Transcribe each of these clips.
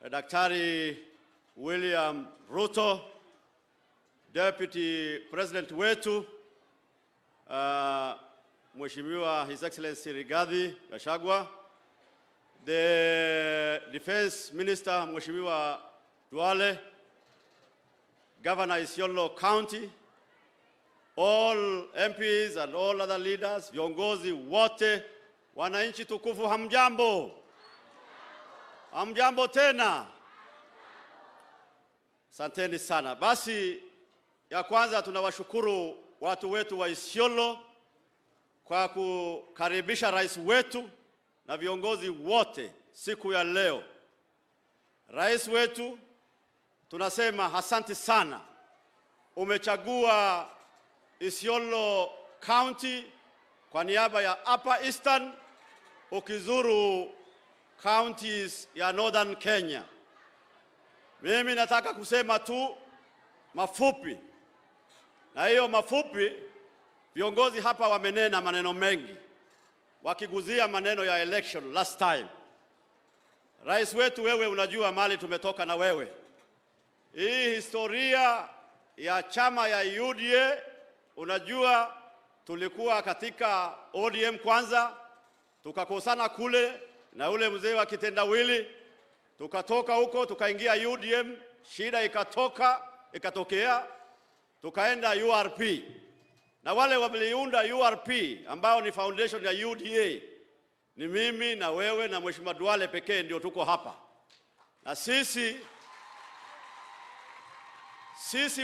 Daktari William Ruto, Deputy President wetu, Mheshimiwa His Excellency Rigathi Gachagua, the Defense Minister Mheshimiwa Duale, Governor Isiolo County, all MPs and all other leaders, viongozi wote, wananchi tukufu, hamjambo? Hamjambo tena? Asanteni sana. Basi ya kwanza tunawashukuru watu wetu wa Isiolo kwa kukaribisha rais wetu na viongozi wote siku ya leo. Rais wetu, tunasema asante sana. Umechagua Isiolo County kwa niaba ya Upper Eastern, ukizuru counties ya Northern Kenya. Mimi nataka kusema tu mafupi. Na hiyo mafupi, viongozi hapa wamenena maneno mengi, wakiguzia maneno ya election last time. Rais wetu, wewe unajua mali tumetoka na wewe. Hii historia ya chama ya UDA, unajua tulikuwa katika ODM kwanza, tukakosana kule na ule mzee wa kitendawili, tukatoka huko tukaingia UDM, shida ikatokea, tukaenda URP. Na wale waliunda URP ambao ni foundation ya UDA ni mimi na wewe na Mheshimiwa Duale pekee ndio tuko hapa. Na sisi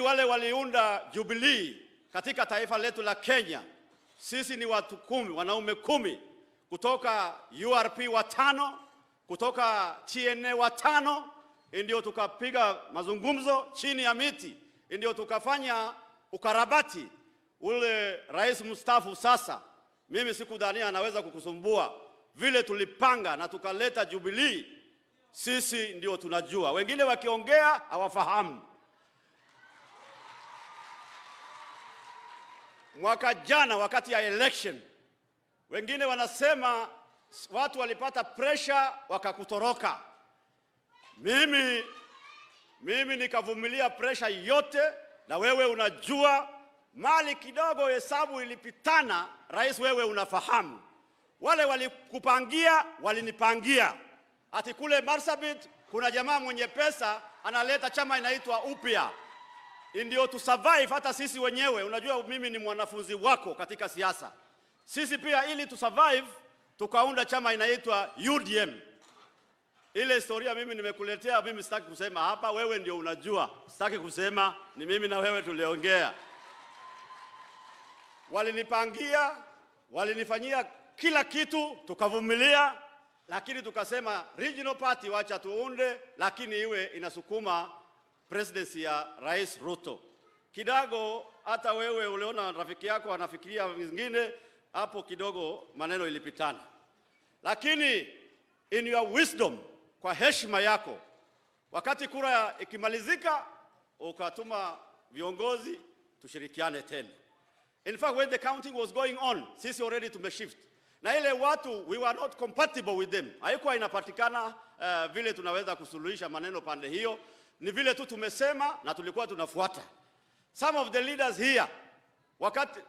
wale waliunda Jubilee katika taifa letu la Kenya, sisi ni watu 10, wanaume 10 kutoka URP 5, kutoka TNA 5, ndio tukapiga mazungumzo chini ya miti, ndio tukafanya ukarabati. Ule rais mstaafu sasa, mimi sikudhania anaweza kukusumbua. Vile tulipanga na tukaleta Jubilee, sisi ndio tunajua. Wengine wakiongea hawafahamu. Mwaka jana wakati ya election, wengine wanasema watu walipata pressure wakakutoroka. Mimi nikavumilia pressure yote, na wewe unajua mali kidogo hesabu ilipitana. Rais, wewe unafahamu. Wale walikupangia walinipangia. Ati kule Marsabit kuna jamaa mwenye pesa analeta chama inaitwa Upya, ndio tu survive. Hata sisi wenyewe, unajua mimi ni mwanafunzi wako katika siasa. Sisi pia ili tu survive tukaunda chama inaitwa UDM. Ile historia mimi nimekuletea, mimi sitaki kusema hapa, wewe ndio unajua. Sitaki kusema, ni mimi na wewe tuliongea. Walinipangia, walinifanyia kila kitu, tukavumilia, lakini tukasema regional party wacha tuunde, lakini iwe inasukuma presidency ya Rais Ruto. Kidogo hata wewe uliona rafiki yako anafikiria vingine, hapo kidogo maneno ilipitana. Lakini in your wisdom, kwa heshima yako, wakati kura ikimalizika, ukatuma viongozi tushirikiane tena. In fact, when the counting was going on, sisi already tumeshift. Na ile watu, we were not compatible with them. Haikuwa inapatikana vile tunaweza kusuluhisha maneno pande hiyo. Ni vile tu tumesema na tulikuwa tunafuata. Some of the leaders here, wakati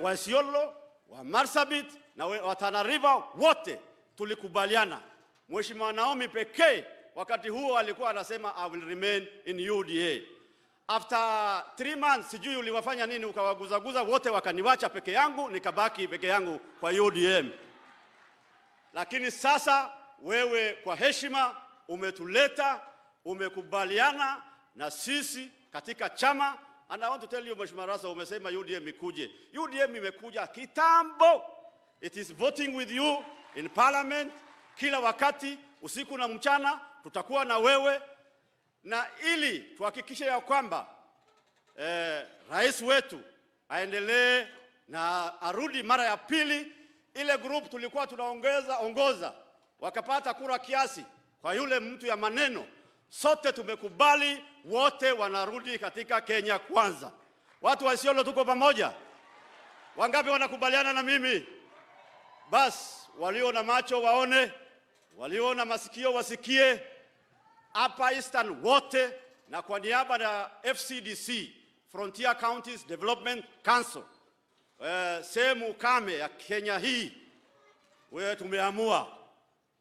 wa Isiolo, wa Marsabit na wa Tana River, wote tulikubaliana. Mheshimiwa Naomi pekee wakati huo alikuwa anasema I will remain in UDA. After 3 months, sijui uliwafanya nini, ukawaguzaguza wote, wakaniwacha peke yangu, nikabaki peke yangu kwa UDM. Lakini sasa wewe kwa heshima umetuleta, umekubaliana na sisi katika chama. And I want to tell you, Mheshimiwa Rasa, umesema UDM ikuje. UDM imekuja kitambo. It is voting with you in parliament. Kila wakati, usiku na mchana, tutakuwa na wewe. Na ili tuhakikishe ya kwamba rais wetu aendelee na arudi mara ya pili, ile group tulikuwa tunaongoza wakapata kura kiasi kwa yule mtu ya maneno, sote tumekubali, wote wanarudi katika Kenya kwanza. Watu wa Isiolo tuko pamoja? Wangapi wanakubaliana na mimi? Bas, walio na macho waone, walio na masikio wasikie. Upper Eastern wote, na kwa niaba ya FCDC, Frontier Counties Development Council, sehemu kame ya Kenya hii, wewe tumeamua,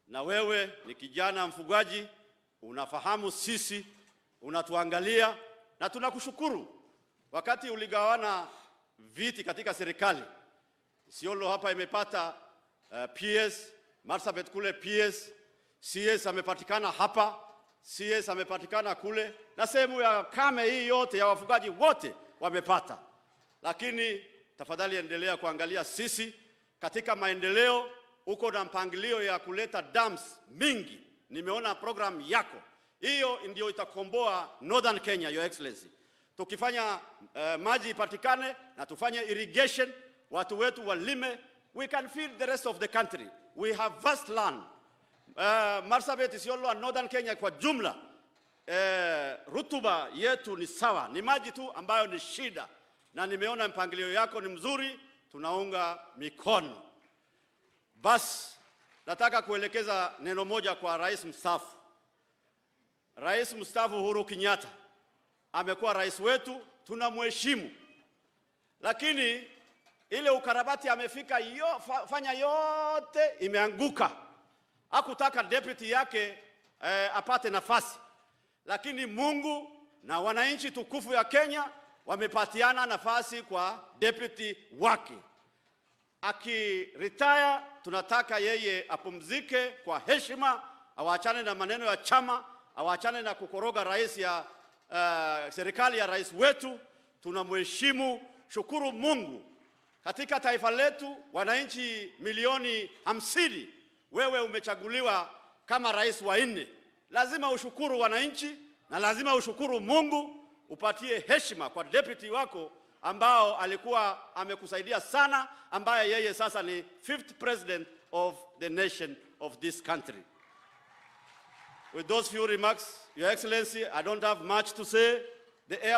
na wewe ni kijana mfugaji, unafahamu sisi, unatuangalia, na tunakushukuru. Wakati uligawana viti katika serikali, Isiolo hapa imepata PS, Marsabit kule PS, CS amepatikana hapa, CS amepatikana kule, na sehemu ya kame hii yote ya wafugaji wote wamepata. Lakini tafadhali endelea kuangalia sisi katika maendeleo. Uko na mpangilio ya kuleta dams mingi, nimeona program yako. Hiyo ndio itakomboa Northern Kenya, Your Excellency. Tukifanya maji ipatikane na tufanye irrigation, watu wetu walime, we can feed the rest of the country. We have vast land. Marsabit, Isiolo and Northern Kenya kwa jumla, rutuba yetu ni sawa, ni maji tu ambayo ni shida, na nimeona mpangilio yako ni mzuri, tunaunga mikono. Bas, nataka kuelekeza neno moja kwa Rais mstaafu. Rais mstaafu Uhuru Kenyatta amekuwa rais wetu, tunamheshimu. Lakini ile ukarabati amefika fanya yote imeanguka. Hakutaka deputy yake apate nafasi. Lakini Mungu na wananchi tukufu ya Kenya wamepatiana nafasi kwa deputy wake. Akiretire, tunataka yeye apumzike kwa heshima, awaachane na maneno ya chama, awaachane na kukoroga rais ya serikali ya rais wetu. Tunamheshimu. Shukuru Mungu. Katika taifa letu wananchi milioni 50, wewe umechaguliwa kama rais wa 4. Lazima ushukuru wananchi na lazima ushukuru Mungu, upatie heshima kwa deputy wako ambao alikuwa amekusaidia sana, ambaye yeye sasa ni 5th president of the nation of this country. With those few remarks, Your Excellency, I don't have much to say. The